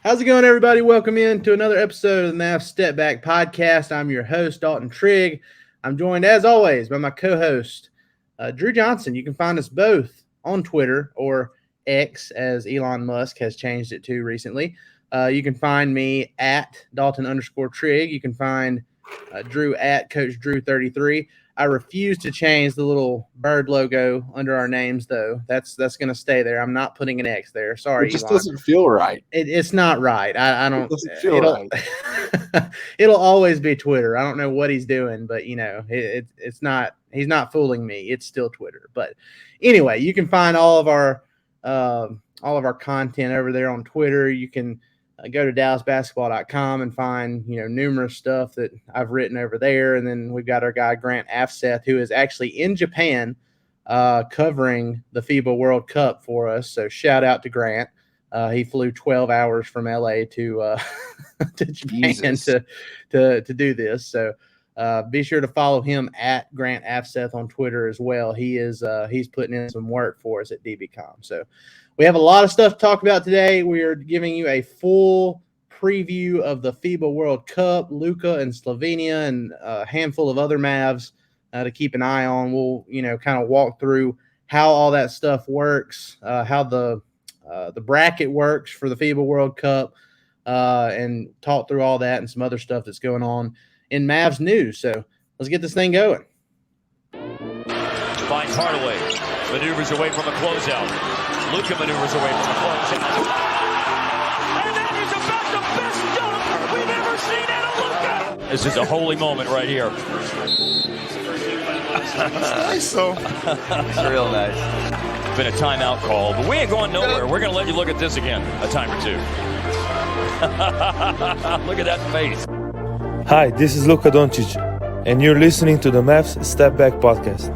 How's it going, everybody? Welcome in to another episode of the Mavs Step Back Podcast. I'm your host, Dalton Trigg. I'm joined, as always, by my co-host, Drew Johnson. You can find us both on Twitter, or X, as Elon Musk has changed it to recently. You can find me at Dalton_Trigg. You can find Drew at Coach Drew 33. I refuse to change the little bird logo under our names, though. That's going to stay there. I'm not putting an X there. Sorry, it just Elon. Doesn't feel right. It's not right. I don't. It doesn't feel right. It'll always be Twitter. I don't know what he's doing, but it's not. He's not fooling me. It's still Twitter. But anyway, you can find all of our content over there on Twitter. You can go to DallasBasketball.com and find numerous stuff that I've written over there. And then we've got our guy Grant Afseth, who is actually in Japan covering the FIBA World Cup for us. So shout out to Grant. He flew 12 hours from LA to Japan to do this. So be sure to follow him at Grant Afseth on Twitter as well. He's putting in some work for us at DBCom. So we have a lot of stuff to talk about today. We are giving you a full preview of the FIBA World Cup, Luka and Slovenia, and a handful of other Mavs to keep an eye on. We'll kind of walk through how all that stuff works, how the bracket works for the FIBA World Cup, and talk through all that and some other stuff that's going on in Mavs news. So let's get this thing going. Finds Hardaway, maneuvers away from a closeout. Luka maneuvers away from the closeout. And that is about the best dunk we've ever seen out of Luka. This is a holy moment right here. Nice, though. It's real nice. Been a timeout call, but we ain't going nowhere. We're going to let you look at this again a time or two. Look at that face. Hi, this is Luka Doncic, and you're listening to the Mavs Step Back Podcast.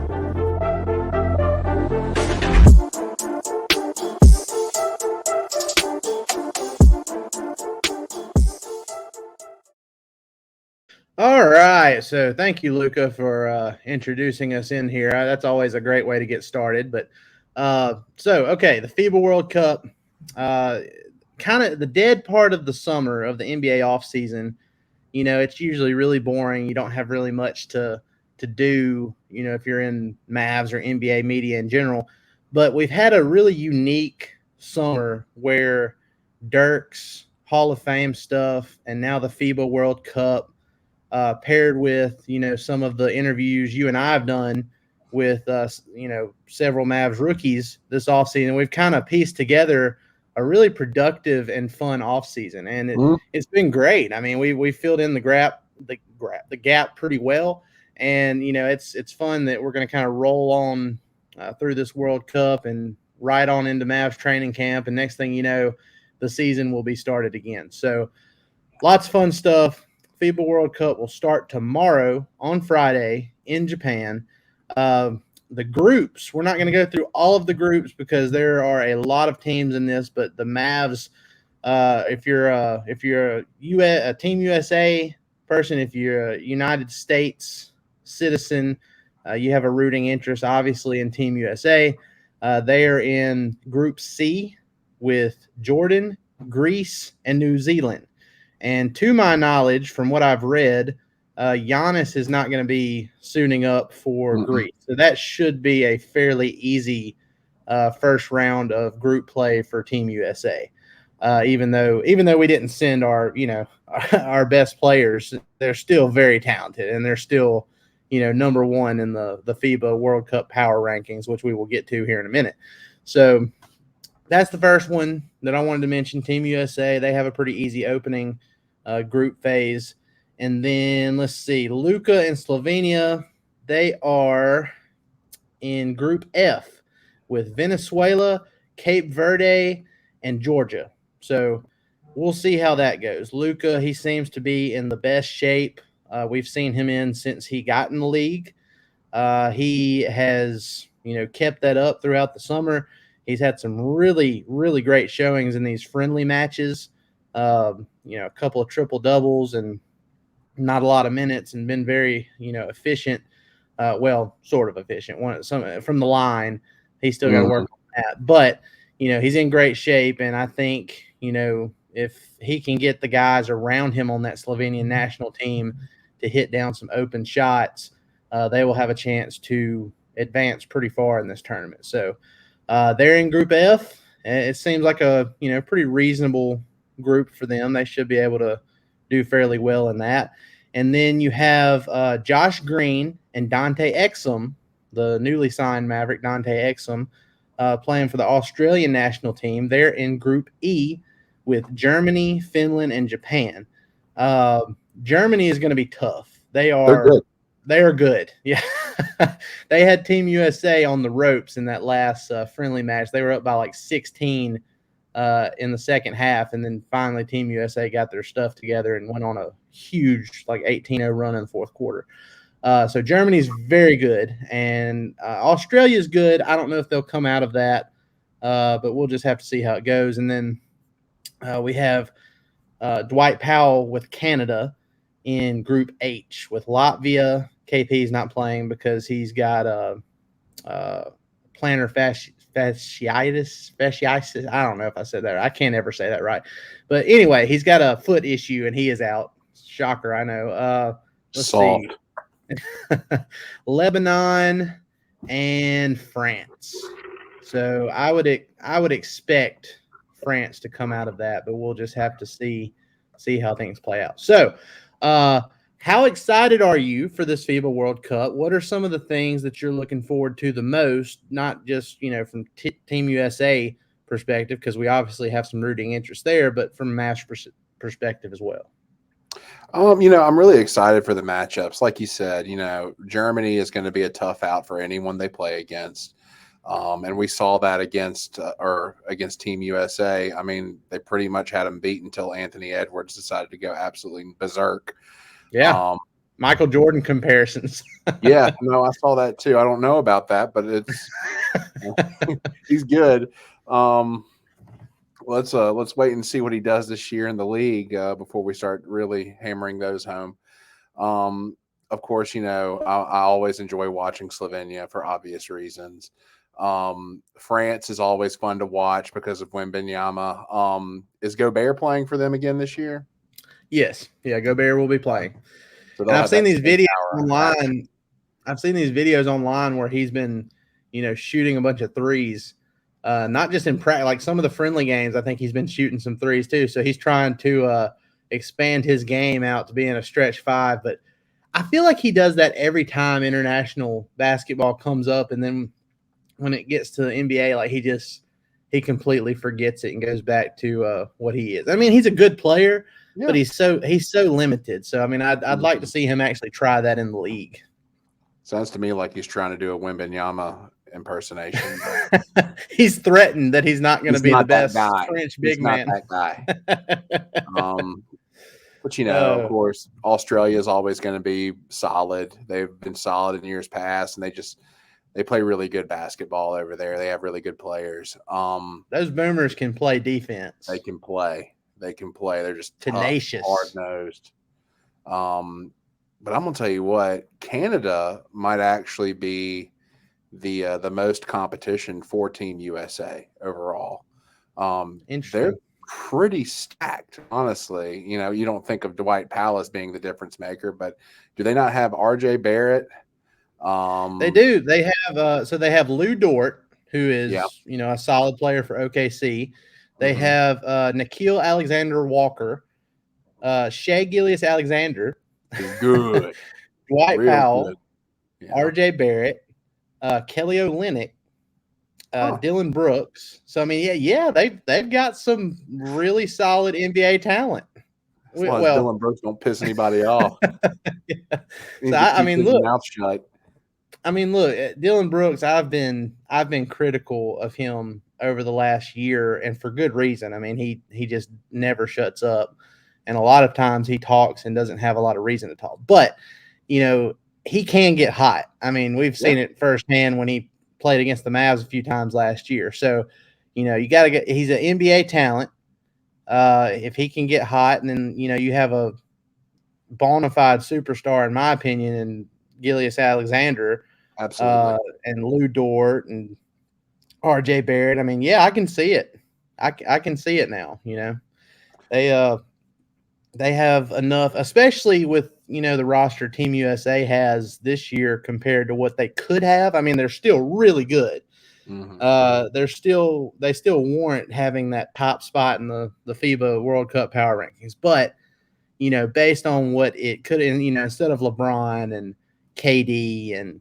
All right, so thank you, Luka, for introducing us in here. That's always a great way to get started. But the FIBA World Cup, kind of the dead part of the summer of the NBA offseason. It's usually really boring. You don't have really much to do, if you're in Mavs or NBA media in general. But we've had a really unique summer where Dirk's Hall of Fame stuff and now the FIBA World Cup paired with, some of the interviews you and I have done with, several Mavs rookies this offseason. We've kind of pieced together a really productive and fun offseason, and it's been great. I mean, we filled in the gap pretty well, and it's fun that we're going to kind of roll on through this World Cup and right on into Mavs training camp, and next thing you know, the season will be started again. So lots of fun stuff. FIBA World Cup will start tomorrow on Friday in Japan. The groups, we're not going to go through all of the groups because there are a lot of teams in this, but the Mavs, if you're a Team USA person, if you're a United States citizen, you have a rooting interest, obviously, in Team USA. They are in Group C with Jordan, Greece, and New Zealand. And to my knowledge, from what I've read, Giannis is not going to be suiting up for Greece. So that should be a fairly easy first round of group play for Team USA. Even though we didn't send our our best players, they're still very talented, and they're still number one in the FIBA World Cup power rankings, which we will get to here in a minute. So that's the first one that I wanted to mention. Team USA, they have a pretty easy opening group phase. And then let's see, Luka and Slovenia, they are in Group F with Venezuela, Cape Verde, and Georgia. So we'll see how that goes. Luka, he seems to be in the best shape we've seen him in since he got in the league. He has, kept that up throughout the summer. He's had some really, really great showings in these friendly matches. A couple of triple doubles and not a lot of minutes, and been very, efficient. Sort of efficient. From the line, he's still got to work on that. But, he's in great shape, and I think, if he can get the guys around him on that Slovenian national team to hit down some open shots, they will have a chance to advance pretty far in this tournament. So they're in Group F. It seems like a pretty reasonable group for them. They should be able to do fairly well in that. And then you have Josh Green and Dante Exum, the newly signed Maverick Dante Exum, playing for the Australian national team. They're in Group E with Germany, Finland, and Japan. Germany is going to be tough. They're good. They are good. Yeah. They had Team USA on the ropes in that last friendly match. They were up by like 16 in the second half, and then finally Team USA got their stuff together and went on a huge 18-0 run in the fourth quarter. So Germany's very good, and Australia's good. I don't know if they'll come out of that, but we'll just have to see how it goes. And then we have Dwight Powell with Canada in Group H with Latvia. KP's not playing because he's got plantar fasciitis. I don't know if I said that right. I can't ever say that right. But anyway, he's got a foot issue, and he is out. Shocker, I know. Let's see. Lebanon and France. So I would expect France to come out of that, but we'll just have to see how things play out. So how excited are you for this FIBA World Cup? What are some of the things that you're looking forward to the most, not just from Team USA perspective, because we obviously have some rooting interest there, but from a Mavs perspective as well? I'm really excited for the matchups. Like you said, Germany is going to be a tough out for anyone they play against. And we saw that against Team USA. I mean, they pretty much had them beat until Anthony Edwards decided to go absolutely berserk. Yeah. Michael Jordan comparisons. Yeah, no, I saw that too. I don't know about that, but it's he's good. Let's wait and see what he does this year in the league before we start really hammering those home. Of course, I always enjoy watching Slovenia for obvious reasons. France is always fun to watch because of Wembanyama. Is Gobert playing for them again this year? Yes. Yeah, Gobert will be playing. So and I've seen these videos online. I've seen these videos online where he's been, shooting a bunch of threes. Not just in practice, like some of the friendly games, I think he's been shooting some threes too. So he's trying to expand his game out to being a stretch five. But I feel like he does that every time international basketball comes up. And then when it gets to the NBA, he completely forgets it and goes back to what he is. I mean, he's a good player, but he's so limited. So, I mean, I'd like to see him actually try that in the league. Sounds to me like he's trying to do a Wembanyama impersonation. He's threatened that he's not going to be the best French big man. Not that guy. But of course, Australia is always going to be solid. They've been solid in years past, and they play really good basketball over there. They have really good players. Those boomers can play defense. They can play. They're just tenacious, hard-nosed. But I'm going to tell you what, Canada might actually be the most competition for Team USA overall. They're pretty stacked, honestly. You don't think of Dwight Powell as being the difference maker, but do they not have RJ Barrett? They do. They have they have Lou Dort, who is a solid player for OKC. They have Nikhil Alexander-Walker, Shai Gilgeous-Alexander, good, Dwight Powell, good. Yeah. RJ Barrett, Kelly Olynyk, Dylan Brooks. So I mean, they've got some really solid NBA talent. As long as Dylan Brooks don't piss anybody off. So I mean, look. Mouth shut. I mean, look, Dylan Brooks. I've been critical of him over the last year, and for good reason. I mean, he just never shuts up, and a lot of times he talks and doesn't have a lot of reason to talk. But he can get hot. I mean, we've seen it firsthand when he played against the Mavs a few times last year. So, you got to get. He's an NBA talent. If he can get hot, and then you have a bona fide superstar, in my opinion, in Gilgeous-Alexander, absolutely, and Lou Dort and RJ Barrett. I mean, I can see it. I can see it now. they have enough, especially with the roster Team USA has this year compared to what they could have. I mean, they're still really good. They still warrant having that top spot in the FIBA World Cup power rankings. But based on what it could, and instead of LeBron and KD and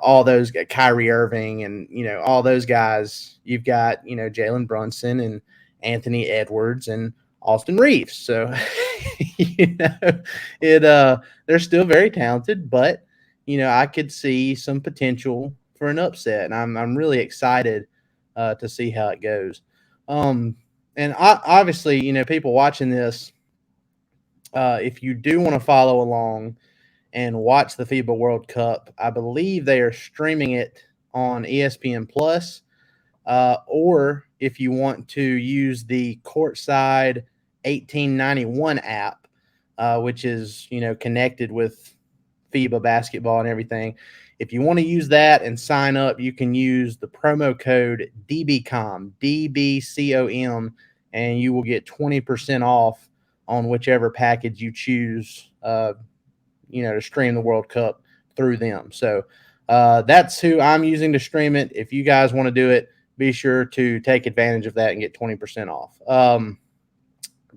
all those Kyrie Irving and all those guys, you've got Jalen Brunson and Anthony Edwards and Austin Reeves. So they're still very talented, but I could see some potential for an upset, and I'm really excited to see how it goes. And obviously, people watching this, if you do want to follow along and watch the FIBA World Cup, I believe they are streaming it on ESPN Plus, or if you want to use the Courtside 1891 app, which is connected with FIBA basketball and everything. If you want to use that and sign up, you can use the promo code DBCOM, DBCOM, and you will get 20% off on whichever package you choose, to stream the World Cup through them. So that's who I'm using to stream it. If you guys want to do it, be sure to take advantage of that and get 20% off.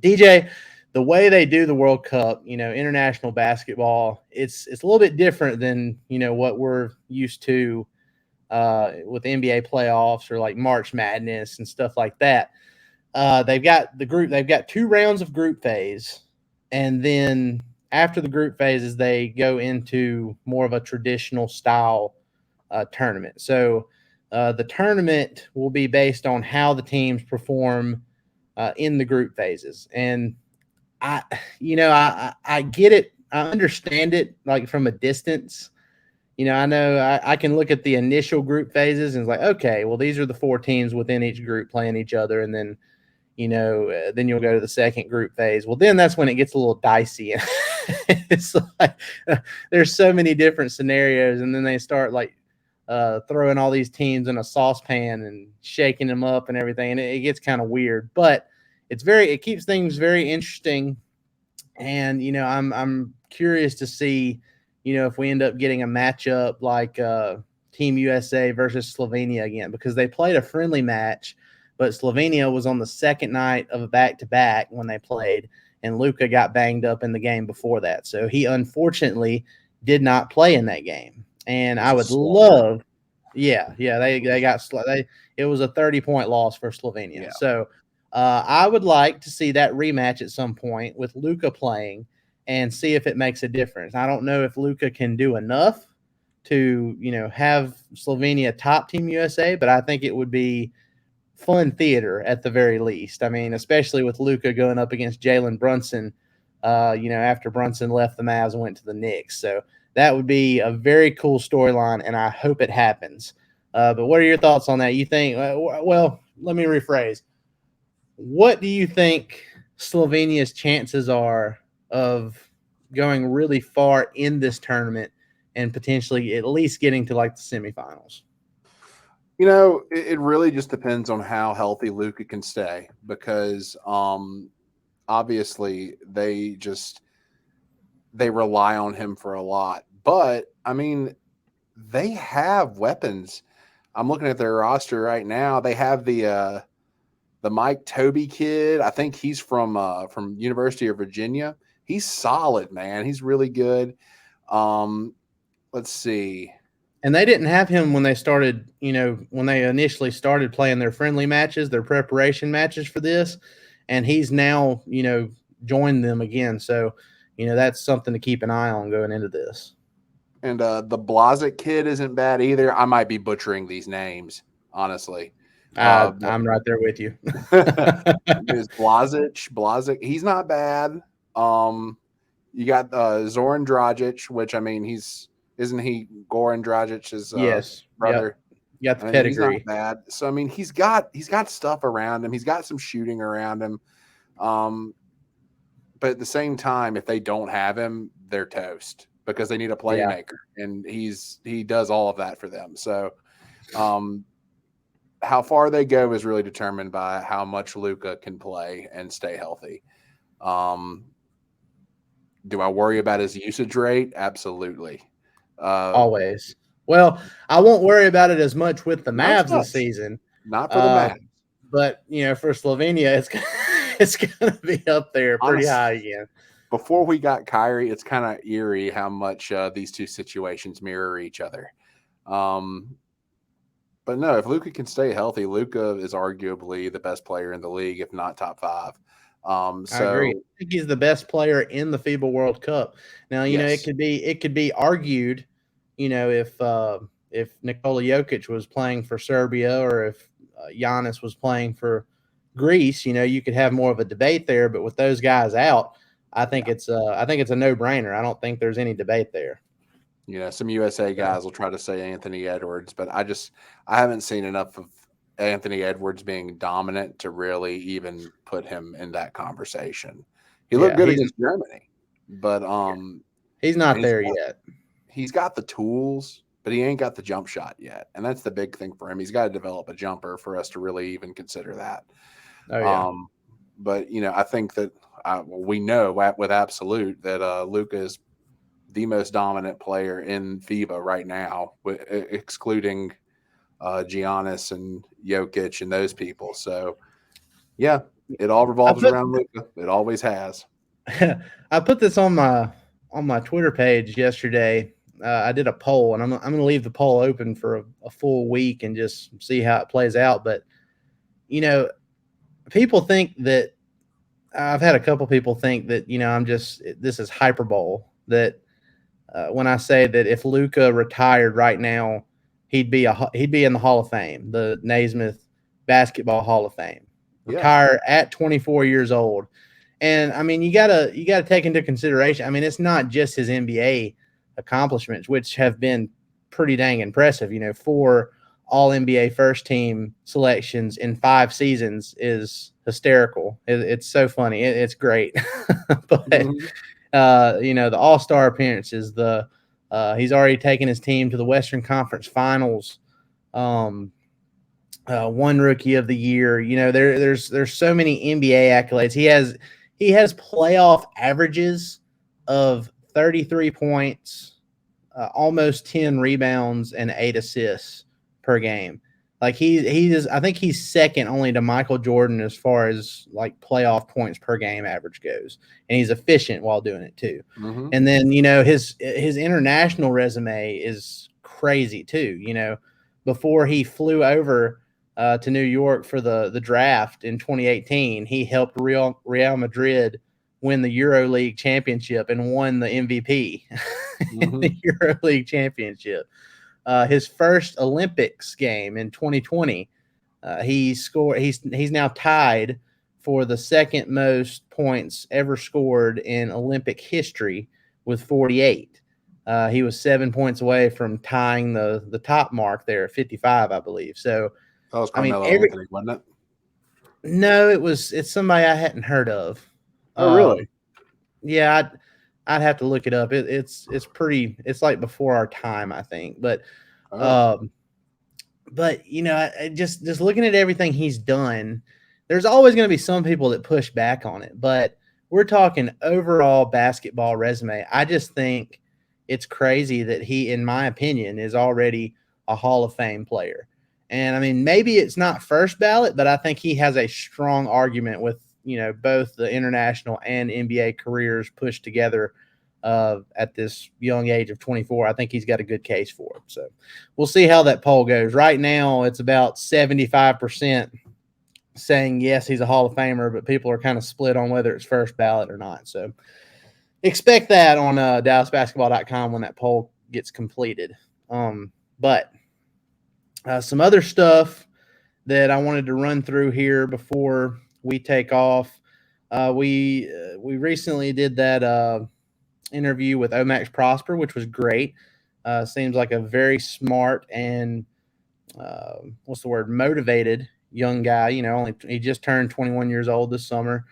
DJ, the way they do the World Cup, international basketball, it's a little bit different than, what we're used to with NBA playoffs or like March Madness and stuff like that. They've got 2 rounds of group phase, and then after the group phases, they go into more of a traditional style tournament. So the tournament will be based on how the teams perform in the group phases. And I get it. I understand it like from a distance. I know I can look at the initial group phases and it's like, okay, well, these are the 4 teams within each group playing each other. And then, then you'll go to the second group phase. Well, then that's when it gets a little dicey. It's like there's so many different scenarios. And then they start like throwing all these teams in a saucepan and shaking them up and everything. And it gets kind of weird, but it keeps things very interesting. And, I'm curious to see, if we end up getting a matchup like Team USA versus Slovenia again, because they played a friendly match, but Slovenia was on the second night of a back-to-back when they played, and Luka got banged up in the game before that. So he unfortunately did not play in that game. And I would love, it was a 30-point loss for Slovenia. Yeah. So I would like to see that rematch at some point with Luka playing and see if it makes a difference. I don't know if Luka can do enough to, have Slovenia top Team USA, but I think it would be fun theater at the very least. I mean, especially with Luka going up against Jalen Brunson, after Brunson left the Mavs and went to the Knicks. So that would be a very cool storyline, and I hope it happens. But what are your thoughts on that? You think, well, let me rephrase. What do you think Slovenia's chances are of going really far in this tournament and potentially at least getting to like the semifinals? It really just depends on how healthy Luka can stay, because obviously they rely on him for a lot. But I mean, they have weapons. I'm looking at their roster right now. They have the Mike Tobey kid. I think he's from University of Virginia. He's solid, man. He's really good. Let's see. And they didn't have him when they started, when they initially started playing their friendly matches, their preparation matches for this. And he's now, joined them again. So, that's something to keep an eye on going into this. And the Blazic kid isn't bad either. I might be butchering these names, honestly. I'm right there with you. Is Blazic. He's not bad. You got Zoran Dragic, which I mean, isn't he Goran Dragic's brother? Yep. Got the pedigree. He's not bad. So I mean, he's got stuff around him. He's got some shooting around him. But at the same time, if they don't have him, they're toast because they need a playmaker, and he does all of that for them. So, how far they go is really determined by how much Luka can play and stay healthy. Do I worry about his usage rate? Absolutely. Always. Well, I won't worry about it as much with the Not Mavs so this much. season. Not for the Mavs. But, for Slovenia, it's going to be up there pretty high again. Before we got Kyrie, it's kind of eerie how much these two situations mirror each other. But no, if Luka can stay healthy, Luka is arguably the best player in the league, if not top 5. I agree. I think he's the best player in the FIBA World Cup. Now, yes. it could be argued, if Nikola Jokic was playing for Serbia or if Giannis was playing for Greece, you could have more of a debate there. But with those guys out, I think it's a no-brainer. I don't think there's any debate there. Some USA guys will try to say Anthony Edwards, but I haven't seen enough of Anthony Edwards being dominant to really even put him in that conversation. He looked good against Germany, but he's not there yet. He's got the tools, but he ain't got the jump shot yet, and that's the big thing for him. He's got to develop a jumper for us to really even consider that. Oh yeah. But I think that we know with absolute that Luka is the most dominant player in FIBA right now, excluding Giannis and Jokic and those people. So, yeah, it all revolves around Luka. It always has. I put this on my Twitter page yesterday. I did a poll, and I'm going to leave the poll open for a full week and just see how it plays out. But, people think that I've had a couple people think that, this is hyperbole, that when I say that if Luka retired right now, he'd be in the Hall of Fame, the Naismith Basketball Hall of Fame. Retire at 24 years old. And I mean, you gotta take into consideration. I mean, it's not just his NBA accomplishments, which have been pretty dang impressive. 4 All NBA first team selections in 5 seasons is hysterical. It's so funny. It's great. But the All-Star appearances, he's already taken his team to the Western Conference Finals. One Rookie of the Year. There's so many NBA accolades. He has playoff averages of 33 points, almost 10 rebounds, and 8 assists per game. Like he is, I think he's second only to Michael Jordan as far as like playoff points per game average goes, and he's efficient while doing it too. Mm-hmm. And then his international resume is crazy too. Before he flew over to New York for the draft in 2018, he helped Real Madrid win the EuroLeague championship and won the MVP in the EuroLeague championship. His first Olympics game in 2020, he scored. He's now tied for the second most points ever scored in Olympic history with 48. He was 7 points away from tying the top mark there at 55, I believe. So that was Carmelo Anthony, wasn't it? No, it's somebody I hadn't heard of. Oh, really? Yeah, I'd have to look it up. It's pretty. It's like before our time, I think. But, just looking at everything he's done, there's always going to be some people that push back on it. But we're talking overall basketball resume. I just think it's crazy that he, in my opinion, is already a Hall of Fame player. And I mean, maybe it's not first ballot, but I think he has a strong argument with both the international and NBA careers pushed together at this young age of 24. I think he's got a good case for it. So we'll see how that poll goes. Right now, it's about 75% saying yes, he's a Hall of Famer, but people are kind of split on whether it's first ballot or not. So expect that on DallasBasketball.com when that poll gets completed. But some other stuff that I wanted to run through here before we take off. We recently did that interview with Omax Prosper, which was great. Seems like a very smart and motivated young guy. He just turned 21 years old this summer.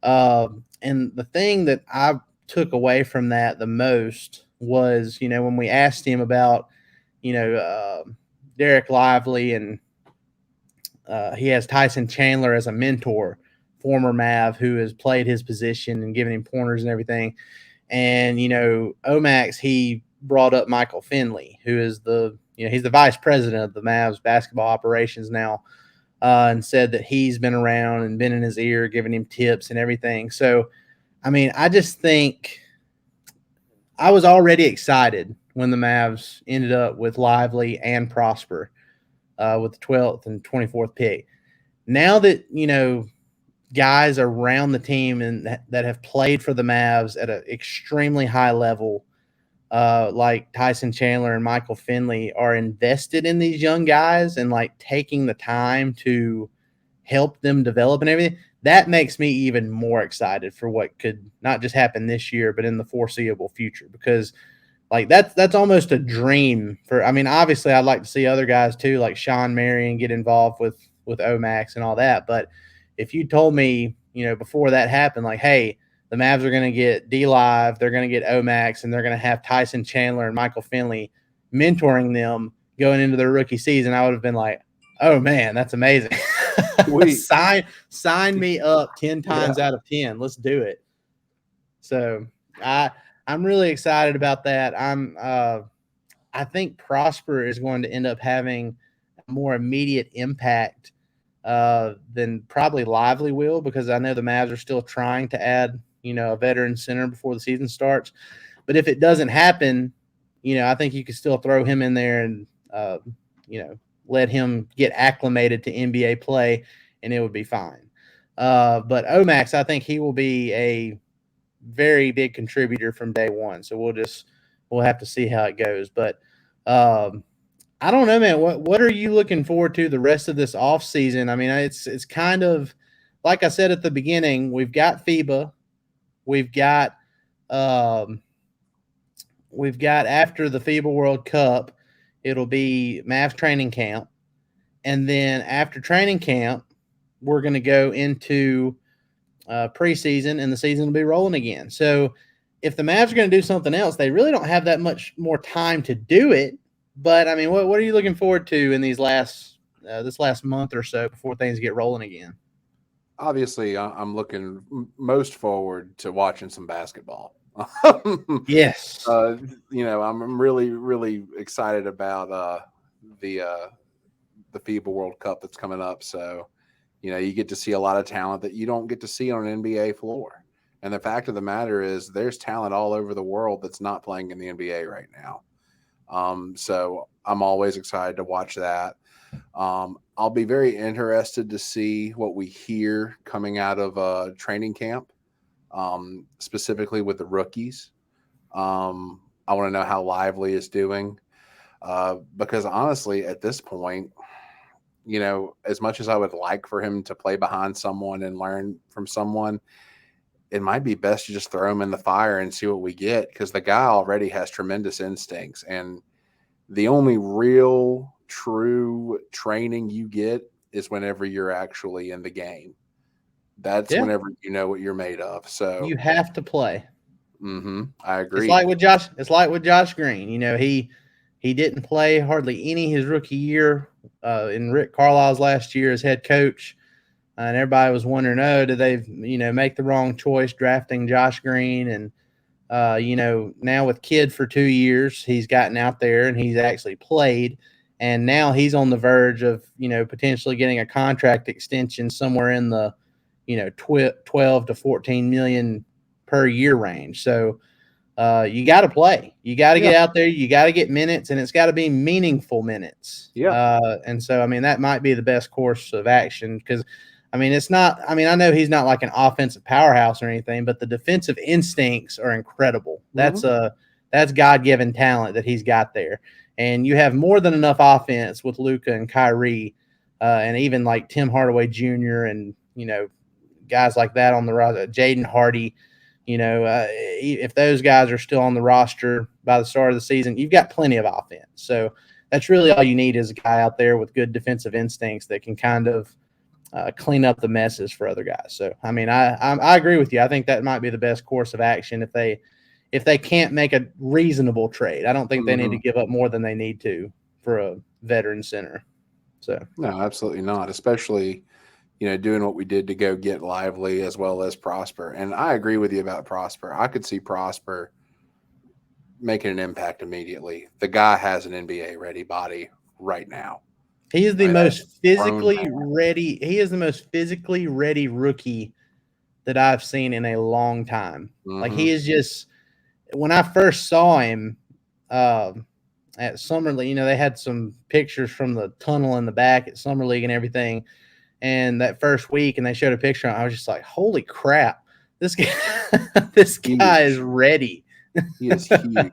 And the thing that I took away from that the most was, when we asked him about, Derek Lively and he has Tyson Chandler as a mentor, former Mav, who has played his position and given him pointers and everything. And, Omax, he brought up Michael Finley, who is he's the vice president of the Mavs basketball operations now, and said that he's been around and been in his ear, giving him tips and everything. So, I just think I was already excited when the Mavs ended up with Lively and Prosper with the 12th and 24th pick. Now that, guys around the team and that have played for the Mavs at an extremely high level, like Tyson Chandler and Michael Finley, are invested in these young guys and like taking the time to help them develop and everything, that makes me even more excited for what could not just happen this year, but in the foreseeable future, because like that's almost a dream for, obviously I'd like to see other guys too, like Sean Marion, get involved with Omax and all that. But if you told me, before that happened, like, hey, the Mavs are going to get D-Live, they're going to get Omax, and they're going to have Tyson Chandler and Michael Finley mentoring them going into their rookie season, I would have been like, oh man, that's amazing. Sign me up 10 times out of 10. Let's do it. So I'm really excited about that. I think Prosper is going to end up having a more immediate impact than probably Lively will, because I know the Mavs are still trying to add, a veteran center before the season starts. But if it doesn't happen, I think you could still throw him in there and, let him get acclimated to NBA play, and it would be fine. But Omax, I think he will be a very big contributor from day one. So we'll have to see how it goes. But I don't know, man. What are you looking forward to the rest of this offseason? It's kind of like I said at the beginning, we've got FIBA, we've got after the FIBA World Cup, it'll be Mavs training camp. And then after training camp, we're going to go into preseason, and the season will be rolling again. So if the Mavs are going to do something else, they really don't have that much more time to do it. But, what are you looking forward to in these this last month or so before things get rolling again? Obviously, I'm looking most forward to watching some basketball. Yes. I'm really, really excited about the FIBA World Cup that's coming up. So, you get to see a lot of talent that you don't get to see on an NBA floor. And the fact of the matter is there's talent all over the world that's not playing in the NBA right now. So I'm always excited to watch that. I'll be very interested to see what we hear coming out of training camp, specifically with the rookies. I want to know how Lively is doing, because honestly, at this point, as much as I would like for him to play behind someone and learn from someone, it might be best to just throw him in the fire and see what we get, because the guy already has tremendous instincts. And the only real true training you get is whenever you're actually in the game. That's whenever you know what you're made of. So you have to play. I agree. It's like with Josh Green. He didn't play hardly any his rookie year in Rick Carlisle's last year as head coach. And everybody was wondering, did they, make the wrong choice drafting Josh Green? And, now with Kidd for 2 years, he's gotten out there and he's actually played. And now he's on the verge of, potentially getting a contract extension somewhere in the, 12 to 14 million per year range. So you got to play. You got to get out there. You got to get minutes, and it's got to be meaningful minutes. And so, that might be the best course of action, because it's not – I know he's not like an offensive powerhouse or anything, but the defensive instincts are incredible. That's God-given talent that he's got there. And you have more than enough offense with Luka and Kyrie and even like Tim Hardaway Jr. and, guys like that on the roster, Jaden Hardy. If those guys are still on the roster by the start of the season, you've got plenty of offense. So that's really all you need, is a guy out there with good defensive instincts that can kind of clean up the messes for other guys. So, I agree with you. I think that might be the best course of action if they can't make a reasonable trade. I don't think they need to give up more than they need to for a veteran center. So no, absolutely not. Especially, doing what we did to go get Lively as well as Prosper. And I agree with you about Prosper. I could see Prosper making an impact immediately. The guy has an NBA ready body right now. he is the most physically grown man. ready. He is the most physically ready rookie that I've seen in a long time. Like he is just. When I first saw him at Summer League, they had some pictures from the tunnel in the back at Summer League and everything. And that first week, and they showed a picture, I was just like, "Holy crap! This guy, this guy is ready." He is huge.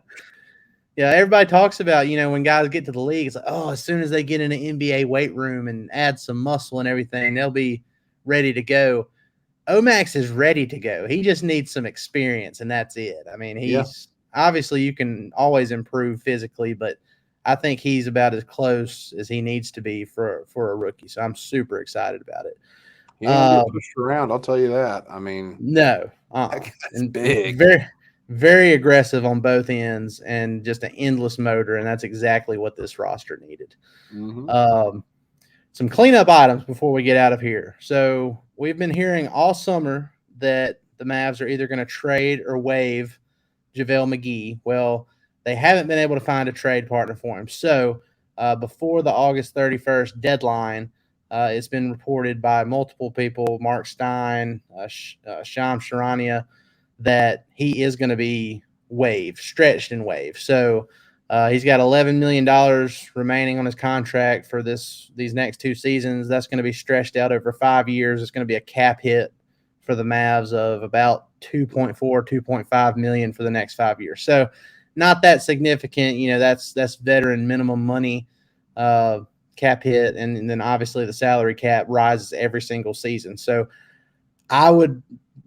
Yeah, everybody talks about, when guys get to the league, it's like, oh, as soon as they get in an NBA weight room and add some muscle and everything, they'll be ready to go. Omax is ready to go. He just needs some experience, and that's it. I mean, he's obviously you can always improve physically, but I think he's about as close as he needs to be for a rookie. So I'm super excited about it. He ain't gonna get pushed around, I'll tell you that. I mean, no, that's big. Very, very aggressive on both ends, and just an endless motor, and that's exactly what this roster needed. Some cleanup items before we get out of here. So we've been hearing all summer that the Mavs are either going to trade or waive JaVale McGee. Well, they haven't been able to find a trade partner for him. So before the August 31st deadline, it's been reported by multiple people, Mark Stein, Sham Charania, that he is going to be waived, stretched and waived. So he's got $11 million remaining on his contract for these next 2 seasons. That's going to be stretched out over 5 years. It's going to be a cap hit for the Mavs of about 2.4, 2.5 million for the next 5 years. So not that significant. That's veteran minimum money cap hit. And then obviously the salary cap rises every single season. So I would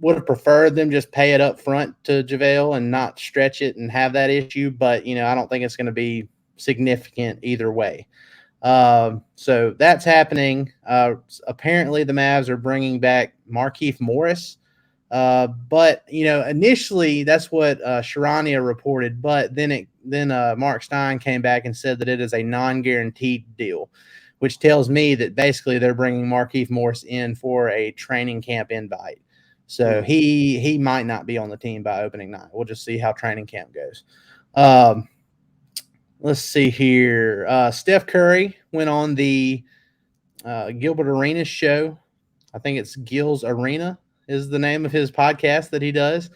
have preferred them just pay it up front to JaVale and not stretch it and have that issue. But, I don't think it's going to be significant either way. So that's happening. Apparently the Mavs are bringing back Markieff Morris. But, initially that's what Charania reported. But then Mark Stein came back and said that it is a non-guaranteed deal, which tells me that basically they're bringing Markieff Morris in for a training camp invite. So he might not be on the team by opening night. We'll just see how training camp goes. Let's see here. Steph Curry went on the Gilbert Arenas show. I think it's Gil's Arena is the name of his podcast that he does.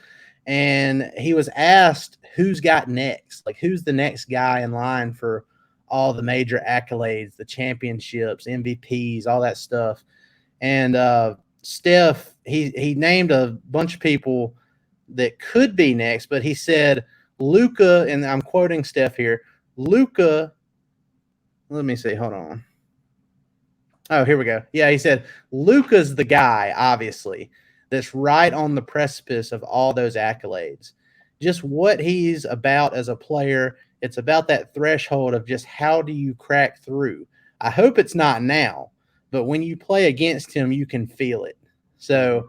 And he was asked who's got next, like who's the next guy in line for all the major accolades, the championships, MVPs, all that stuff. And Steph, he named a bunch of people that could be next, but he said Luka, and I'm quoting Steph here, Luka, let me see, hold on. Oh, here we go. Yeah, he said Luka's the guy, obviously, that's right on the precipice of all those accolades. Just what he's about as a player, it's about that threshold of just how do you crack through. I hope it's not now, but when you play against him, you can feel it. So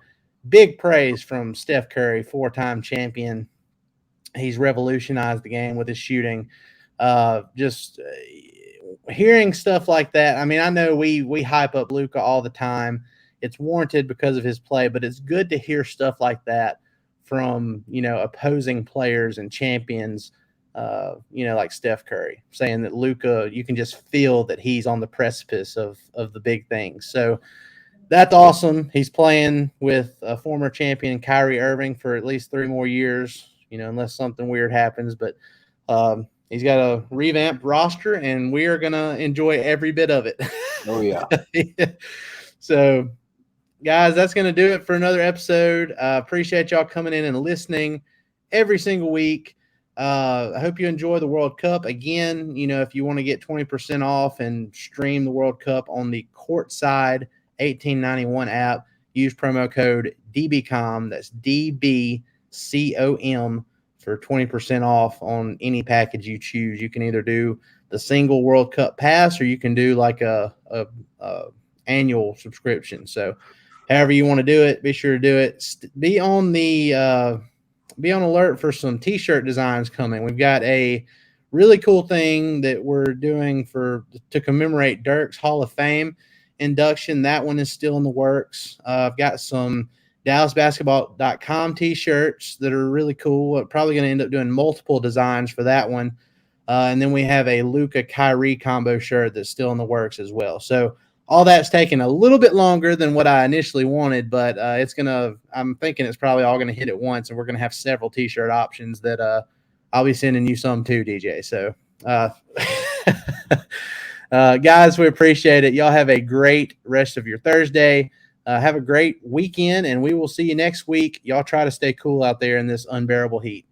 big praise from Steph Curry, 4-time champion. He's revolutionized the game with his shooting. Hearing stuff like that. I mean, I know we hype up Luka all the time. It's warranted because of his play, but it's good to hear stuff like that from, opposing players and champions, like Steph Curry, saying that Luka, you can just feel that he's on the precipice of the big things. So that's awesome. He's playing with a former champion, Kyrie Irving, for at least 3 more years, unless something weird happens. But he's got a revamped roster, and we are going to enjoy every bit of it. Oh, yeah. So, guys, that's going to do it for another episode. Appreciate y'all coming in and listening every single week. I hope you enjoy the World Cup. Again, if you want to get 20% off and stream the World Cup on the Courtside 1891 app, use promo code DBCOM. That's DBCOM for 20% off on any package you choose. You can either do the single World Cup pass, or you can do like a annual subscription. So however you want to do it, be sure to do it. Be on alert for some t-shirt designs coming. We've got a really cool thing that we're doing to commemorate Dirk's Hall of Fame induction. That one is still in the works. I've got some DallasBasketball.com t-shirts that are really cool. I'm probably going to end up doing multiple designs for that one. And then we have a Luka Kyrie combo shirt that's still in the works as well. So all that's taken a little bit longer than what I initially wanted, but I'm thinking it's probably all going to hit at once, and we're going to have several t-shirt options that I'll be sending you some too, DJ. So guys, we appreciate it. Y'all have a great rest of your Thursday. Have a great weekend, and we will see you next week. Y'all try to stay cool out there in this unbearable heat.